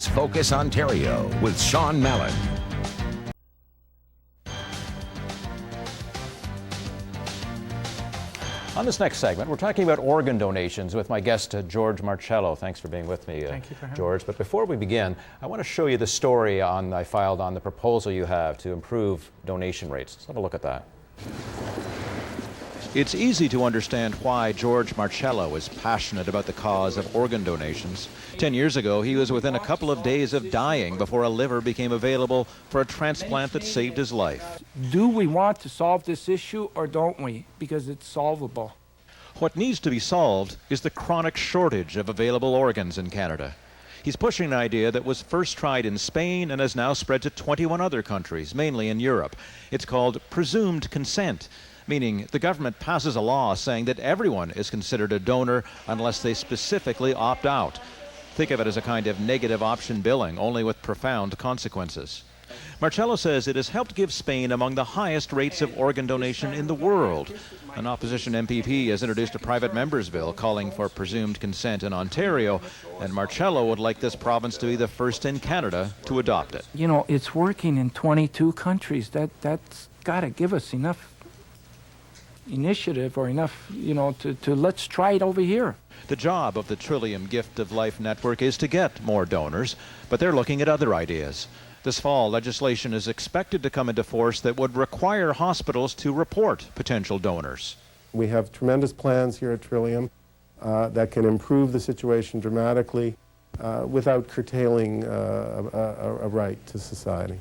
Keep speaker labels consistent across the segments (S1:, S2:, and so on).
S1: It's Focus Ontario with Sean Mallon.
S2: On this next segment, we're talking about organ donations with my guest, George Marcello. Thanks for being with me,
S3: Thank you for having
S2: George.
S3: me.
S2: But before we begin, I want to show you the story I filed on the proposal you have to improve donation rates. Let's have a look at that. It's easy to understand why George Marcello is passionate about the cause of organ donations. 10 years ago, he was within a couple of days of dying before a liver became available for a transplant that saved his life.
S3: Do we want to solve this issue or don't we? Because it's solvable.
S2: What needs to be solved is the chronic shortage of available organs in Canada. He's pushing an idea that was first tried in Spain and has now spread to 21 other countries, mainly in Europe. It's called presumed consent, meaning the government passes a law saying that everyone is considered a donor unless they specifically opt out. Think of it as a kind of negative option billing, only with profound consequences. Marcello says it has helped give Spain among the highest rates of organ donation in the world. An opposition MPP has introduced a private member's bill calling for presumed consent in Ontario, and Marcello would like this province to be the first in Canada to adopt it.
S3: You know, it's working in 22 countries. That's got to give us enough initiative or enough, to let's try it over here.
S2: The job of the Trillium Gift of Life Network is to get more donors, but they're looking at other ideas. This fall, legislation is expected to come into force that would require hospitals to report potential donors.
S4: We have tremendous plans here at Trillium that can improve the situation dramatically without curtailing a right to society.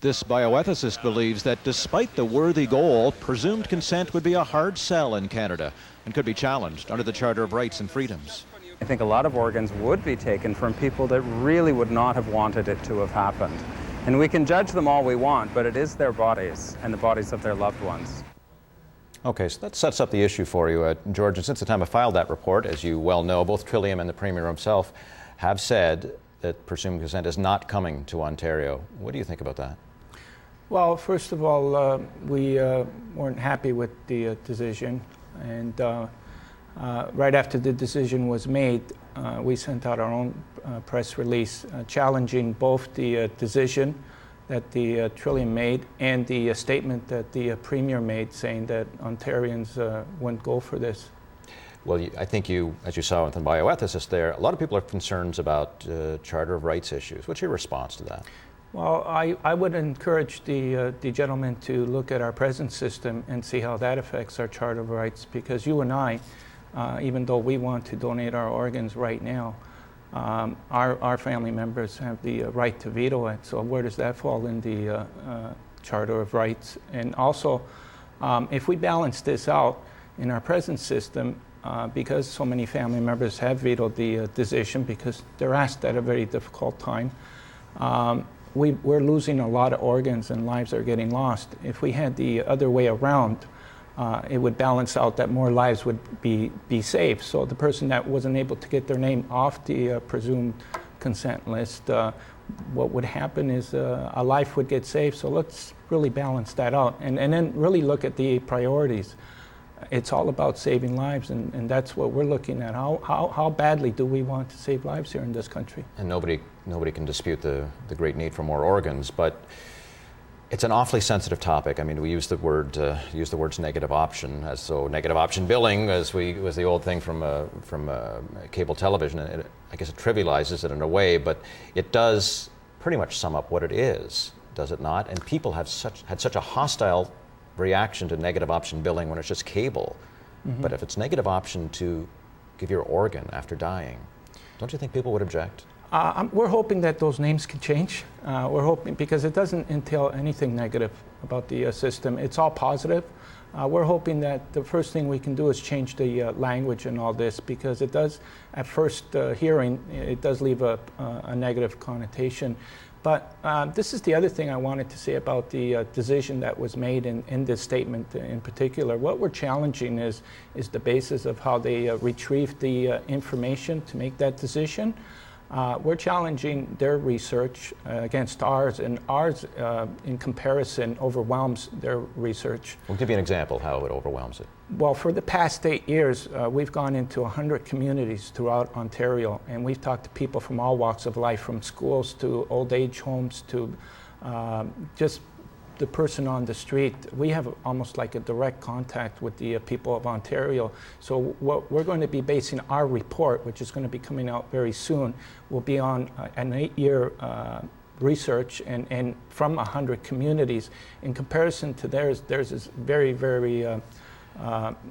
S2: This bioethicist believes that despite the worthy goal, presumed consent would be a hard sell in Canada and could be challenged under the Charter of Rights and Freedoms.
S5: I think a lot of organs would be taken from people that really would not have wanted it to have happened. And we can judge them all we want, but it is their bodies and the bodies of their loved ones.
S2: Okay, so that sets up the issue for you, George. And since the time I filed that report, as you well know, both Trillium and the Premier himself have said that presumed consent is not coming to Ontario. What do you think about that?
S3: Well, first of all, we weren't happy with the decision, and right after the decision was made, we sent out our own press release challenging both the decision that the Trillium made and the statement that the Premier made saying that Ontarians wouldn't go for this.
S2: Well, I think as you saw with the bioethicist there, a lot of people are concerned about Charter of Rights issues. What's your response to that?
S3: Well, I would encourage the gentleman to look at our present system and see how that affects our Charter of Rights, because you and I, even though we want to donate our organs right now, our family members have the right to veto it. So where does that fall in the Charter of Rights? And also, if we balance this out in our present system, because so many family members have vetoed the decision because they're asked at a very difficult time, we're losing a lot of organs and lives are getting lost. If we had the other way around, it would balance out that more lives would be saved. So the person that wasn't able to get their name off the presumed consent list, what would happen is a life would get saved. So let's really balance that out and then really look at the priorities. It's all about saving lives, and that's what we're looking at. How badly do we want to save lives here in this country?
S2: And nobody can dispute the great need for more organs, but it's an awfully sensitive topic. I mean, we use the words negative option, as so negative option billing was the old thing from cable television. And I guess it trivializes it in a way, but it does pretty much sum up what it is, does it not? And people have had such a hostile reaction to negative option billing when it's just cable. Mm-hmm. But if it's negative option to give your organ after dying, don't you think people would object?
S3: We're hoping that those names can change. We're hoping, because it doesn't entail anything negative about the system. It's all positive. We're hoping that the first thing we can do is change the language in all this, because it does, at first hearing, it does leave a negative connotation. But this is the other thing I wanted to say about the decision that was made in this statement in particular. What we're challenging is the basis of how they retrieved the information to make that decision. We're challenging their research against ours, and ours, in comparison, overwhelms their research.
S2: We'll give you an example how it overwhelms it.
S3: Well, for the past 8 years, we've gone into 100 communities throughout Ontario, and we've talked to people from all walks of life, from schools to old age homes to just the person on the street. We have almost like a direct contact with the people of Ontario. So what we're going to be basing our report, which is going to be coming out very soon, will be on an 8-year research and from 100 communities. In comparison to theirs is very, very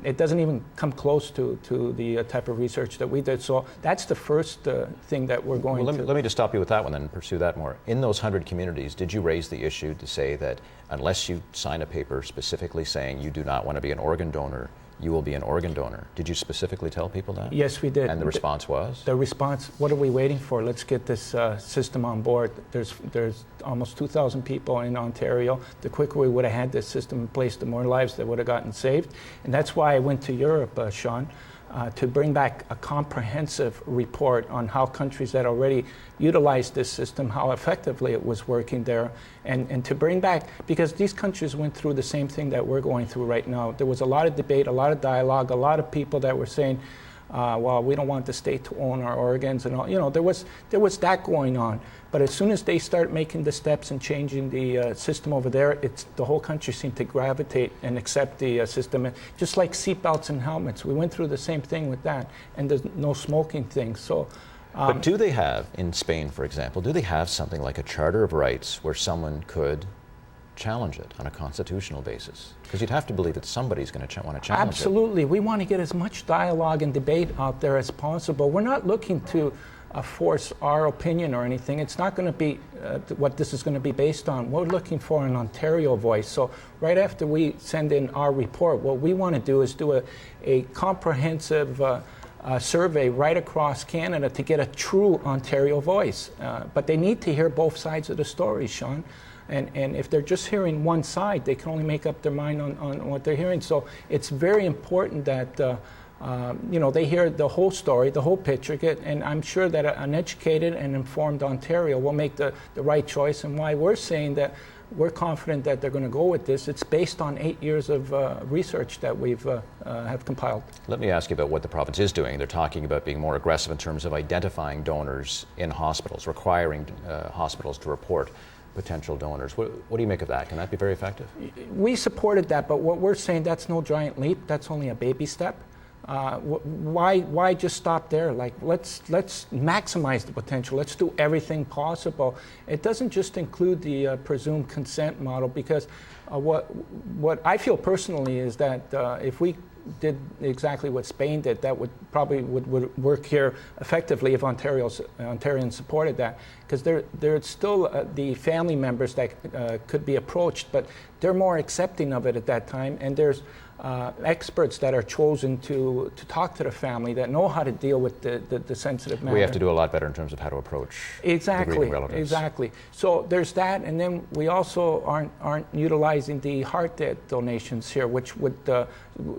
S3: it doesn't even come close to the type of research that we did. So that's the first thing that we're going to...
S6: Let me just stop you with that one then and pursue that more. In those 100 communities, did you raise the issue to say that unless you sign a paper specifically saying you do not want to be an organ donor, you will be an organ donor? Did you specifically tell people that?
S3: Yes, we did.
S6: And the response was?
S3: The response, what are we waiting for? Let's get this system on board. There's almost 2,000 people in Ontario. The quicker we would have had this system in place, the more lives that would have gotten saved. And that's why I went to Europe, Sean, to bring back a comprehensive report on how countries that already utilized this system, how effectively it was working there, and to bring back, because these countries went through the same thing that we're going through right now. There was a lot of debate, a lot of dialogue, a lot of people that were saying, well, we don't want the state to own our organs and all. You know, there was that going on. But as soon as they start making the steps and changing the system over there, the whole country seemed to gravitate and accept the system. And just like seatbelts and helmets, we went through the same thing with that, and there's no smoking thing. So.
S6: But do they have, in Spain, for example, do they have something like a Charter of Rights where someone could challenge it on a constitutional basis? Because you'd have to believe that somebody's going to want to challenge it.
S3: Absolutely. We want to get as much dialogue and debate out there as possible. We're not looking to force our opinion or anything. It's not going to be what this is going to be based on. We're looking for an Ontario voice. So right after we send in our report, what we want to do is do a comprehensive survey right across Canada to get a true Ontario voice. But they need to hear both sides of the story, Sean. And if they're just hearing one side, they can only make up their mind on what they're hearing. So it's very important that they hear the whole story, the whole picture, and I'm sure that an educated and informed Ontario will make the right choice. And why we're saying that we're confident that they're going to go with this, it's based on 8 years of research that we've have compiled.
S6: Let me ask you about what the province is doing. They're talking about being more aggressive in terms of identifying donors in hospitals, requiring hospitals to report potential donors. What do you make of that? Can that be very effective?
S3: We supported that, but what we're saying, that's no giant leap. That's only a baby step. Why just stop there? Like, let's maximize the potential. Let's do everything possible. It doesn't just include the presumed consent model, because what I feel personally is that if we did exactly what Spain did, that would work here effectively if Ontarians supported that, because there's still the family members that could be approached, but they're more accepting of it at that time, and there's experts that are chosen to talk to the family that know how to deal with the sensitive matter.
S6: We have to do a lot better in terms of how to approach
S3: exactly.
S6: relatives.
S3: Exactly. So there's that, and then we also aren't utilizing the heart donations here, which would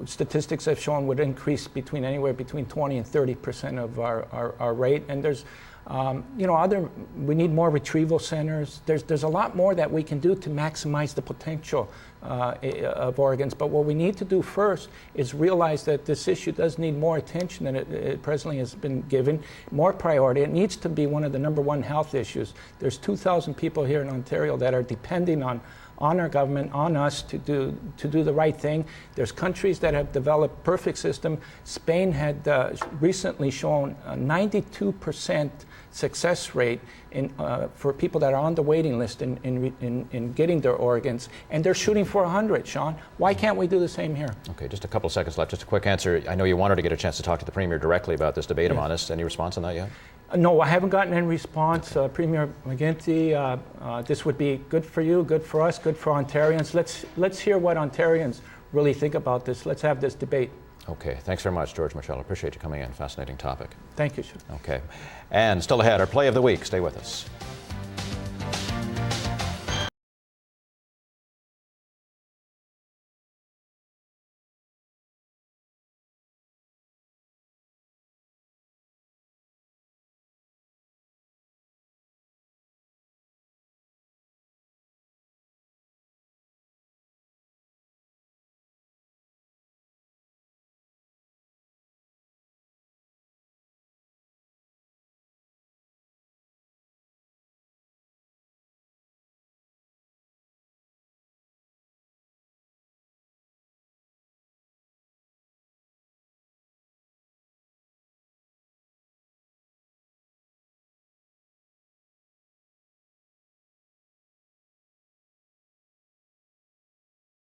S3: statistics have shown would increase anywhere between 20 and 30% of our rate. And there's we need more retrieval centers. There's a lot more that we can do to maximize the potential of organs. But what we need to do first is realize that this issue does need more attention than it presently has been given, more priority. It needs to be one of the #1 health issues. There's 2,000 people here in Ontario that are depending on our government, on us to do the right thing. There's countries that have developed perfect system. Spain had recently shown a 92% success rate for people that are on the waiting list in getting their organs, and they're shooting for 100, Sean. Why can't we do the same here?
S6: Okay, just a couple of seconds left. Just a quick answer. I know you wanted to get a chance to talk to the Premier directly about this debate. I'm honest. Any response on that yet?
S3: No, I haven't gotten any response. Premier McGuinty, this would be good for you, good for us, good for Ontarians. Let's hear what Ontarians really think about this. Let's have this debate.
S6: Okay, thanks very much, George Marchal. Appreciate you coming in. Fascinating topic.
S3: Thank you, Sean.
S6: Okay, and still ahead, our play of the week. Stay with us.